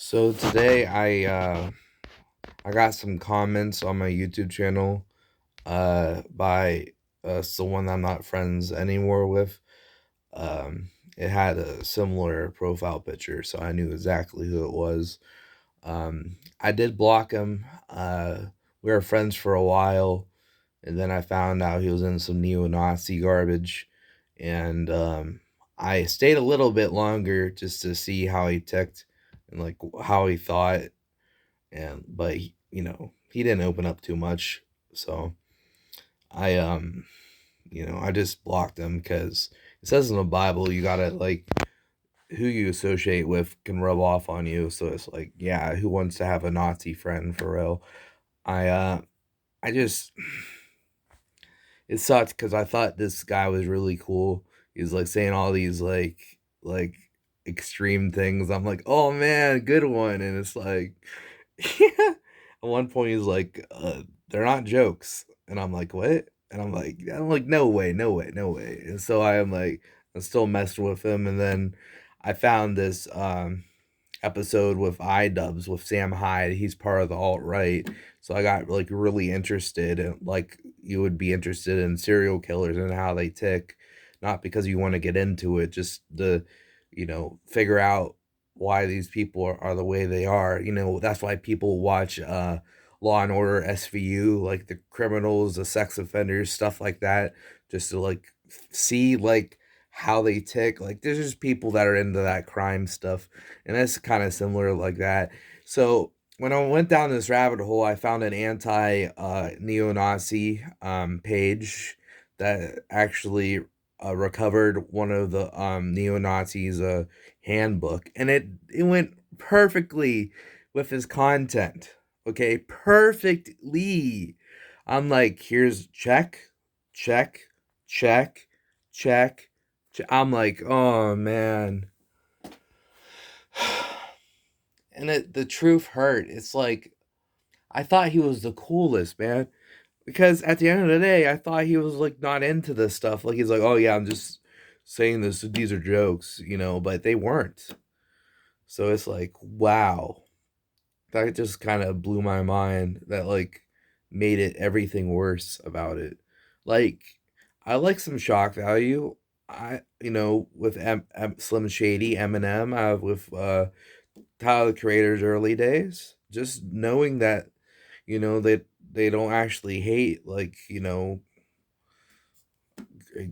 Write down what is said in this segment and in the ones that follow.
So today I got some comments on my YouTube channel by someone I'm not friends anymore with. It had a similar profile picture, so I knew exactly who it was. I did block him. We were friends for a while, and then I found out he was in some neo-Nazi garbage, and I stayed a little bit longer just to see how he ticked and like how he thought, and but he didn't open up too much, so I just blocked him because it says in the Bible you gotta like who you associate with can rub off on you. So it's like, yeah, who wants to have a Nazi friend for real? I uh i just it sucked because I thought this guy was really cool. He was like saying all these like extreme things. I'm like, oh man, good one. And it's like yeah. At one point he's like, they're not jokes. And I'm like, what? And I'm like, no way, no way, no way. And so I'm still messing with him. And then I found this episode with iDubbbz with Sam Hyde. He's part of the alt right. So I got like really interested in like you would be interested in serial killers and how they tick, not because you want to get into it, just to, figure out why these people are the way they are. That's why people watch Law and Order SVU, like the criminals, the sex offenders, stuff like that, just to like see like how they tick. Like there's just people that are into that crime stuff, and it's kind of similar like that. So when I went down this rabbit hole, I found an anti neo-Nazi page that actually recovered one of the neo-Nazis handbook, and it went perfectly with his content. Okay, perfectly. I'm like, here's check, check, check, check. I'm like, oh man. And the truth hurt. It's like I thought he was the coolest, man. Because at the end of the day, I thought he was like not into this stuff. Like he's like, oh yeah, I'm just saying this. These are jokes, but they weren't. So it's like, wow, that just kind of blew my mind. That like made it everything worse about it. Like I like some shock value. With Slim Shady, Eminem, with Tyler the Creator's early days, just knowing that they don't actually hate like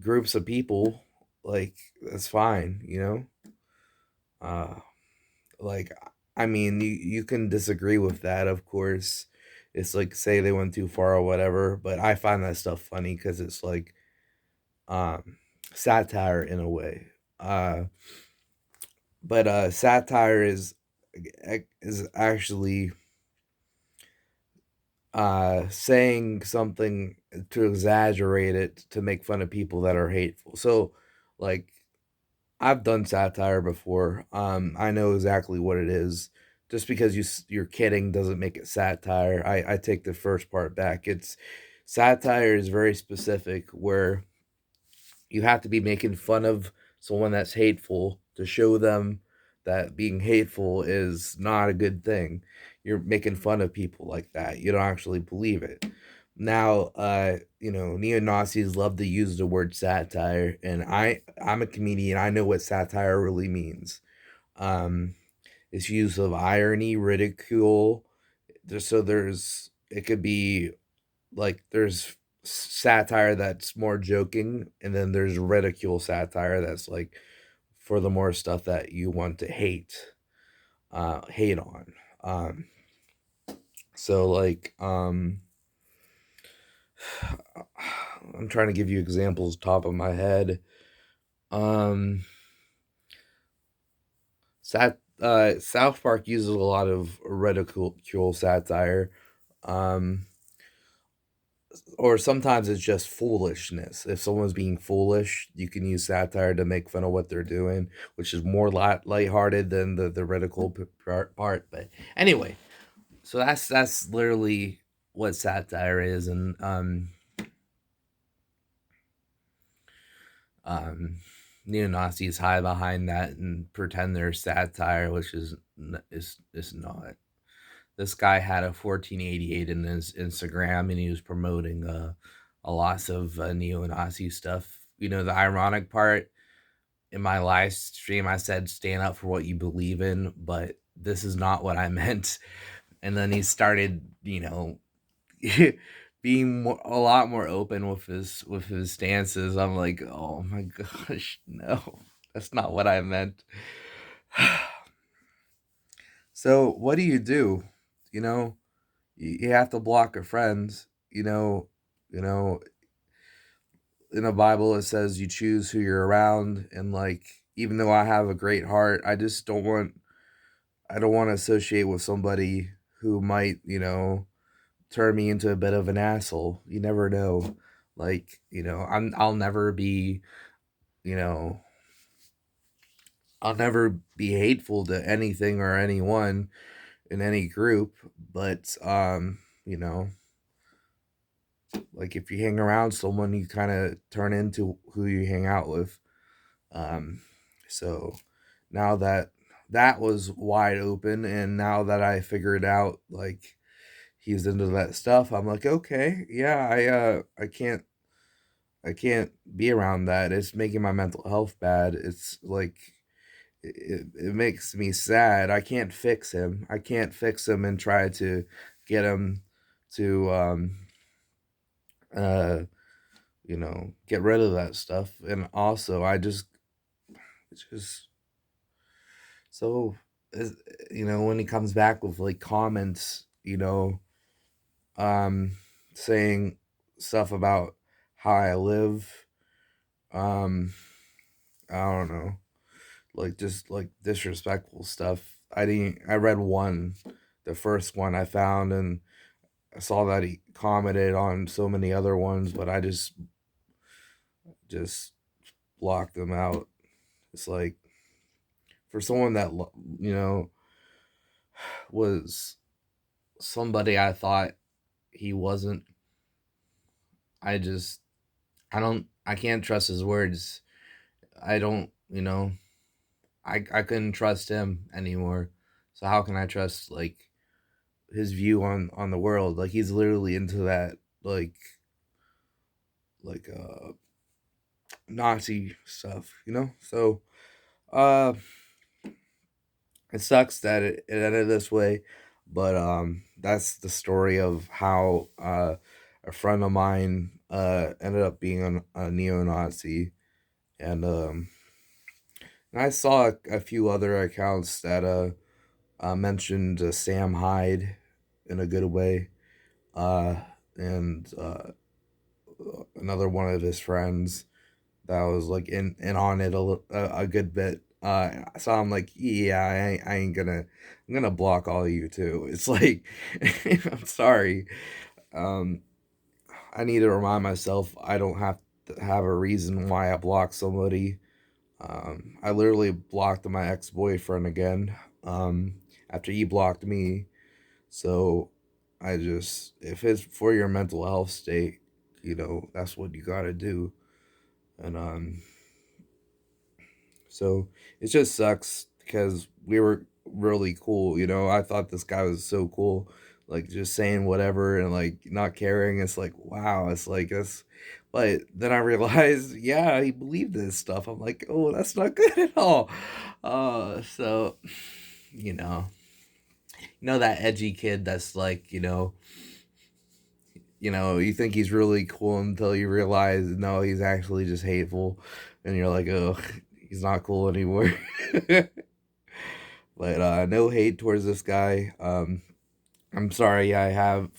groups of people, like that's fine. uh like I mean, you can disagree with that, of course. It's like say they went too far or whatever, but I find that stuff funny because it's like um satire in a way. But satire is actually saying something to exaggerate it to make fun of people that are hateful. So like I've done satire before. I know exactly what it is. Just because you're kidding doesn't make it satire. I take the first part back. It's satire is very specific where you have to be making fun of someone that's hateful to show them that being hateful is not a good thing. You're making fun of people like that. You don't actually believe it. Now, neo Nazis love to use the word satire, and I'm a comedian. I know what satire really means. Um, it's use of irony, ridicule. So it could be like there's satire that's more joking, and then there's ridicule satire that's like for the more stuff that you want to hate on. Um, so like I'm trying to give you examples top of my head. Um, South Park uses a lot of ridicule satire. Um, or sometimes it's just foolishness. If someone's being foolish, you can use satire to make fun of what they're doing, which is more lighthearted than the ridicule part. But anyway, so that's literally what satire is, and um neo-Nazis hide behind that and pretend they're satire, which is not. This guy had a 1488 in his Instagram, and he was promoting a lots of neo-Nazi stuff. You know, the ironic part, in my live stream, I said stand up for what you believe in, but this is not what I meant. And then he started, being a lot more open with his stances. I'm like, oh my gosh, no, that's not what I meant. So what do? You know, you have to block your friends. You know, in the Bible it says you choose who you're around, and like, even though I have a great heart, I don't want to associate with somebody who might, turn me into a bit of an asshole. You never know. Like, I'll never be, you know, I'll never be hateful to anything or anyone in any group, but like, if you hang around someone, you kind of turn into who you hang out with. Um so now that that was wide open, and now that I figured out, like, he's into that stuff, I'm like, okay, yeah, I can't be around that. It's making my mental health bad. It's like, it makes me sad. I can't fix him. I can't fix him and try to get him to uh get rid of that stuff. And also, it's just so, is- when he comes back with like comments, um saying stuff about how I live, um I don't know, like, just like disrespectful stuff. I read one, the first one I found, and I saw that he commented on so many other ones, but I just blocked them out. It's like, for someone that, was somebody I thought he wasn't, I just, I can't trust his words. I don't, I couldn't trust him anymore. So how can I trust, like, his view on the world? Like, he's literally into that, like Nazi stuff, So uh it sucks that it ended this way, but that's the story of how a friend of mine ended up being a neo-Nazi. And I saw a few other accounts that mentioned Sam Hyde in a good way, uh and another one of his friends that was like in on it a good bit. So I'm like, yeah, I ain't gonna, I'm gonna block all of you too. It's like, I'm sorry. Um, I need to remind myself I don't have to have a reason why I block somebody. I literally blocked my ex boyfriend again. After he blocked me. So if it's for your mental health state, that's what you gotta do. And so it just sucks because we were really cool. I thought this guy was so cool, like, just saying whatever and like not caring. It's like, wow, it's like this. But then I realized, yeah, he believed this stuff. I'm like, oh, that's not good at all. So, you know, that edgy kid that's like, you think he's really cool until you realize, no, he's actually just hateful, and you're like, oh, he's not cool anymore. But no hate towards this guy. I'm sorry I have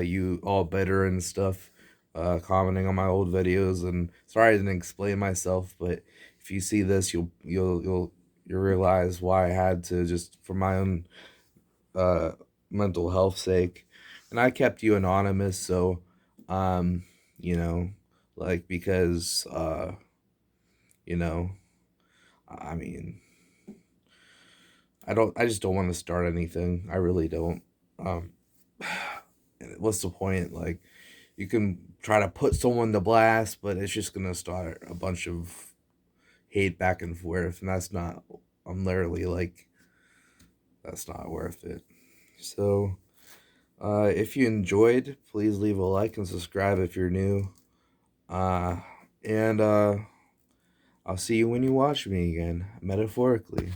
you all bitter and stuff, commenting on my old videos, and sorry I didn't explain myself. But if you see this, you'll realize why I had to, just for my own uh, mental health sake. And I kept you anonymous, so um, you know, like, because you know, I mean, I just don't want to start anything. I really don't. Um, what's the point? Like, you can try to put someone to blast, but it's just gonna start a bunch of hate back and forth, and that's not. I'm literally like, that's not worth it. So, if you enjoyed, please leave a like and subscribe if you're new. Uh, and I'll see you when you watch me again, metaphorically.